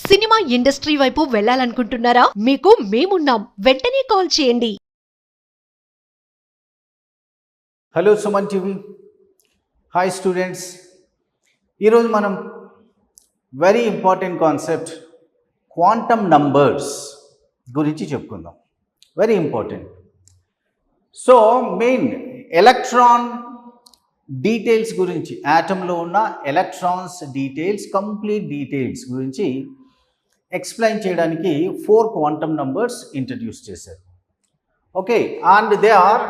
Cinema industry వైపు వెళ్ళాలనుకుంటున్నారా? మీకు మేమున్నాం. వెంటనే కాల్ చేయండి. Hello Suman TV. Hi students. ఈరోజు మనం very important concept quantum numbers గురించి చెప్పుకుందాం. Very important. So main electron details గురించి, యాటంలో ఉన్న ఎలక్ట్రాన్స్ డీటెయిల్స్, కంప్లీట్ డీటెయిల్స్ గురించి ఎక్స్ప్లెయిన్ చేయడానికి 4 క్వాంటమ్ నంబర్స్ ఇంట్రడ్యూస్ చేశారు. Okay, and they are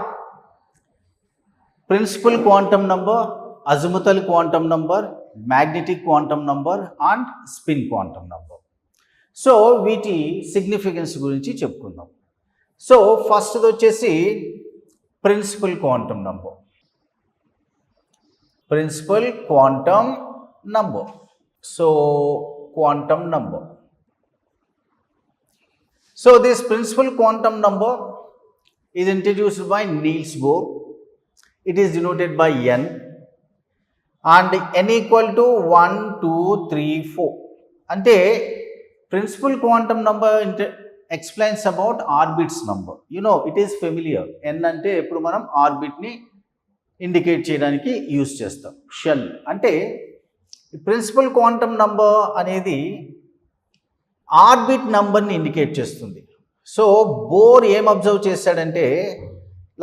principal quantum number, azimuthal quantum number, magnetic quantum number and spin quantum number. So వీటి significance గురించి చెప్పుకుందాం. So ఫస్ట్ది వచ్చేసి principal quantum number. Principal quantum number. So quantum number. So this principal quantum number is introduced by Niels Bohr. It is denoted by n and n equal to 1, 2, 3, 4. Ante principal quantum number explains about orbits number. You know, it is familiar. n ante eppudu manam orbit ni indicate చేయడానికి use చేస్తాం. Shell అంటే principal quantum number అనేది orbit నంబర్ని indicate చేస్తుంది. So Bohr ఏం observe చేశాడంటే,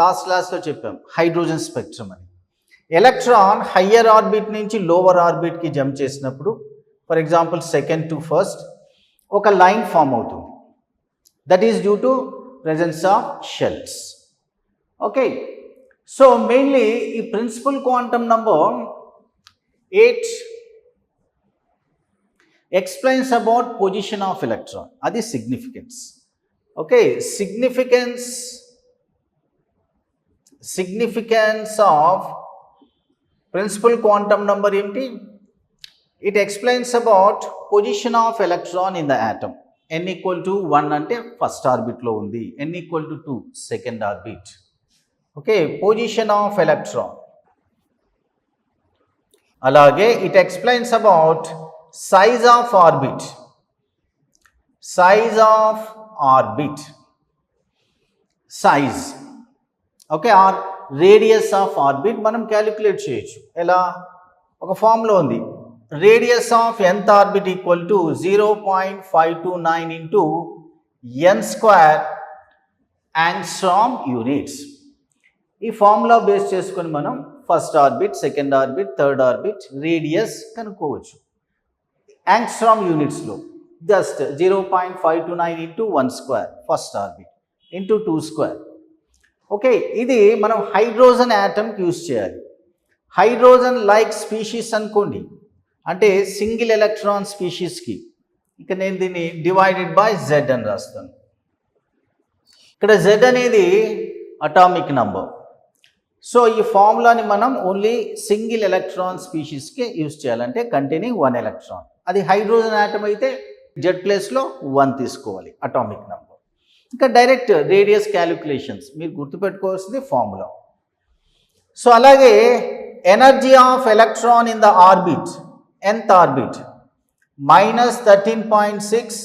last క్లాస్లో చెప్పాం, హైడ్రోజన్ స్పెక్ట్రమ్ అని. ఎలక్ట్రాన్ హయ్యర్ ఆర్బిట్ నుంచి లోవర్ ఆర్బిట్కి జంప్ చేసినప్పుడు, for example second to first, ఒక లైన్ ఫామ్ అవుతుంది. That is due to presence of shells. Okay, so mainly ఈ principal quantum number 8 explains about position of electron. అది significance. Okay, significance of principal quantum number ఏమిటి? It explains about position of electron in the atom. n equal to 1 అంటే first ఆర్బిట్లో ఉంది, n equal to 2 second orbit. Okay, position of electron. అలాగే it explains about size of orbit. Size okay, or radius of orbit మనం calculate చేయొచ్చు. ఎలా? ఒక ఫామ్లో ఉంది. Radius of nth orbit equal to 0.529 into n square angstrom units. ఈ formula base చేసుకొని మనం first orbit, second orbit, third orbit radius కనుక్కోవచ్చు. యాంగ్స్ట్రామ్ యూనిట్స్లో just 0.529 into 1 square first orbit into 2 square. Okay, ఇది మనం హైడ్రోజన్ యాటమ్కి యూజ్ చేయాలి. Hydrogen like species అనుకోండి, అంటే సింగిల్ ఎలక్ట్రాన్ స్పీషీస్కి, ఇక నేను దీన్ని డివైడెడ్ బై Z అని రాస్తాను. ఇక్కడ Z అనేది అటామిక్ నంబర్. సో ఈ ఫార్ములాని మనం ఓన్లీ సింగిల్ ఎలక్ట్రాన్ స్పీషీస్కి యూజ్ చేయాలంటే కంటైనింగ్ 1 ఎలక్ట్రాన్. అది హైడ్రోజన్ ఆటమ్ అయితే Z ప్లేస్లో 1 తీసుకోవాలి అటామిక్ నంబర్. ఇంకా డైరెక్ట్ రేడియస్ క్యాలిక్యులేషన్స్ మీరు గుర్తుపెట్టుకోవాల్సింది ఫార్ములా. సో అలాగే energy of electron in the orbit, nth orbit, -13.6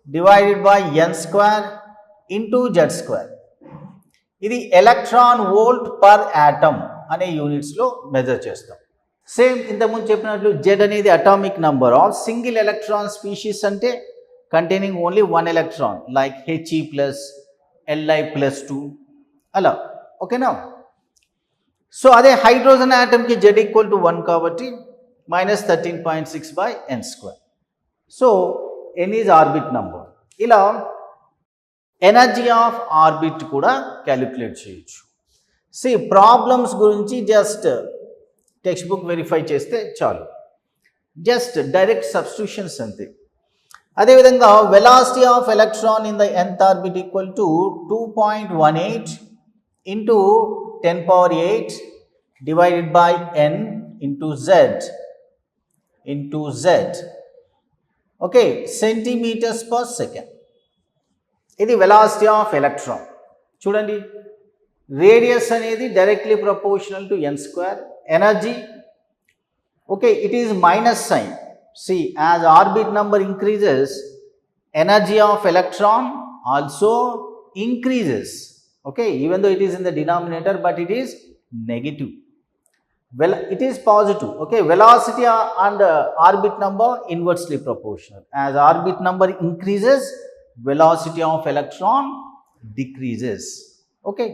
divided by n square into Z square. ఇది ఎలక్ట్రాన్ వోల్ట్ పర్ యాటమ్ అనే యూనిట్స్లో మెజర్ చేస్తాం. సేమ్ ఇంతకుముందు చెప్పినట్లు Z అనేది atomic number of single electron species అంటే containing only 1 electron like He+, Li+2 అలా. ఓకేనా? So అదే హైడ్రోజన్ యాటమ్కి Z ఈక్వల్ టు 1 కాబట్టి -13.6 by n square. So n is orbit number. ఇలా ఎనర్జీ ఆఫ్ ఆర్బిట్ కూడా క్యాలిక్యులేట్ చేయొచ్చు. ప్రాబ్లమ్స్ గురించి జస్ట్ టెక్స్ట్ బుక్ వెరిఫై చేస్తే చాలు, జస్ట్ డైరెక్ట్ సబ్స్టిట్యూషన్స్ అంతే. అదేవిధంగా velocity of electron in the nth orbit equal to 2.18 into 10⁸ divided by n into Z. Okay, centimetres per second. ఇది velocity of electron. చూడండి, radius అనేది directly proportional to n square. Energy, okay, it is minus sign. See, as orbit number increases, energy of electron also increases. Okay, even though it is in the denominator, but it is negative. Well, it is positive. Okay, velocity and orbit number inversely proportional. As orbit number increases, velocity of electron decreases. Okay,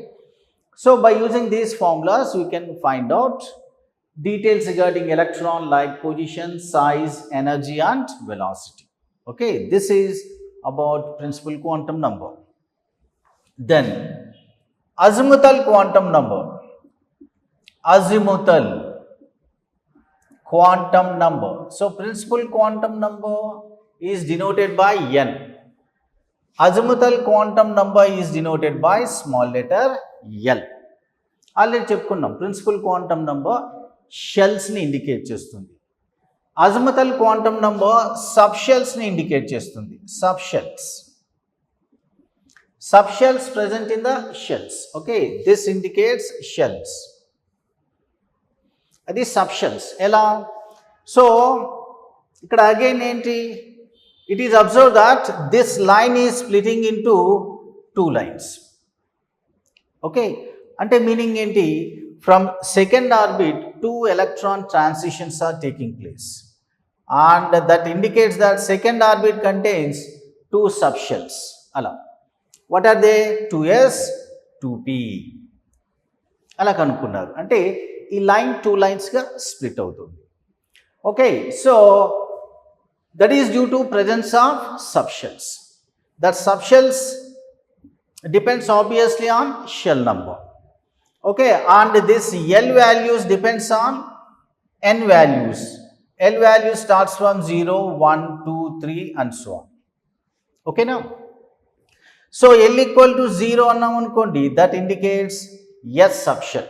so by using these formulas, we can find out details regarding electron like position, size, energy and velocity. Okay, this is about principal quantum number. Then azimuthal quantum number. Azimuthal quantum number. So principal quantum number is denoted by n. Azimuthal quantum number is denoted by small letter l. Already చెప్పుకున్నాం, principal quantum number షెల్స్ని indicate చేస్తుంది. అజిముథల్ quantum number sub షెల్స్ని indicate చేస్తుంది. Sub shells present in the shells. Okay, this indicates shells. అది sub shells. ఎలా? So ఇక్కడ again ఏంటి, it is observe that this line is splitting in to 2 lines. Okay, అంటే meaning ఏంటి, from second orbit 2 electron transitions are taking place, and that indicates that second orbit contains 2 subshells. అలా what are they? 2s 2p అలా కనుక్కున్నారు. అంటే ఈ line 2 lines-గా split అవుతుంది. Okay, so that is due to presence of subshells. That subshells depends obviously on shell number. Okay, and this L values depends on N values. L value starts from 0, 1, 2, 3 and so on. Okay now? So L equal to 0 annam anukondi, that indicates S subshell.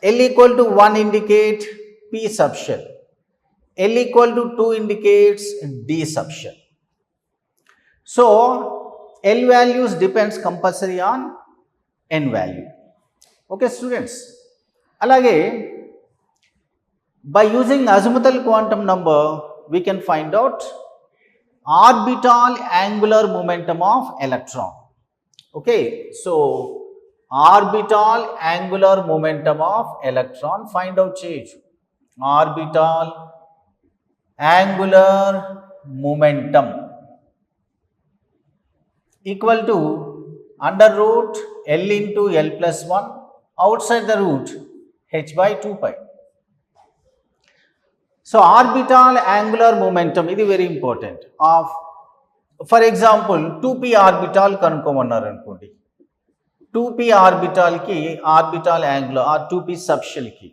L equal to 1 indicate P subshell. L equal to 2 indicates D subshell. So L values depends compulsory on N value. Okay students, alage by using azimuthal quantum number we can find out orbital angular momentum of electron. Okay, so orbital angular momentum of electron find out cheyochu. Orbital angular momentum equal to under root L into L plus 1, outside the root h by 2 pi. So orbital angular momentum, ఇది very important, of for example 2p orbital కనుక్కోమన్నారు అనుకోండి. 2p orbital కి orbital angular or 2p subshell కి,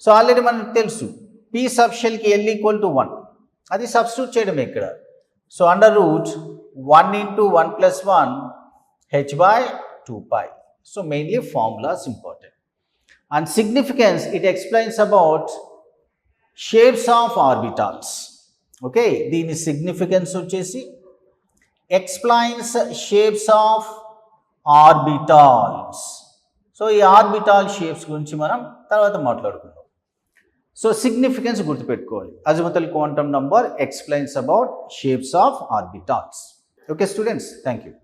so already మనకు తెలుసు p subshell కి L equal to 1, అది substitute చేయడం ఇక్కడ. So under root 1 into 1 plus 1 h by 2 pi. So mainly formulas important. And significance, it explains about shapes of orbitals. Okay, దీని significance వచ్చేసి explains shapes of orbitals. So ఈ orbital shapes గురించి మనం తర్వాత మాట్లాడుకుందాం. సో సిగ్నిఫికెన్స్ గుర్తుపెట్టుకోవాలి. Azimuthal quantum number explains about shapes of orbitals. Okay students, thank you.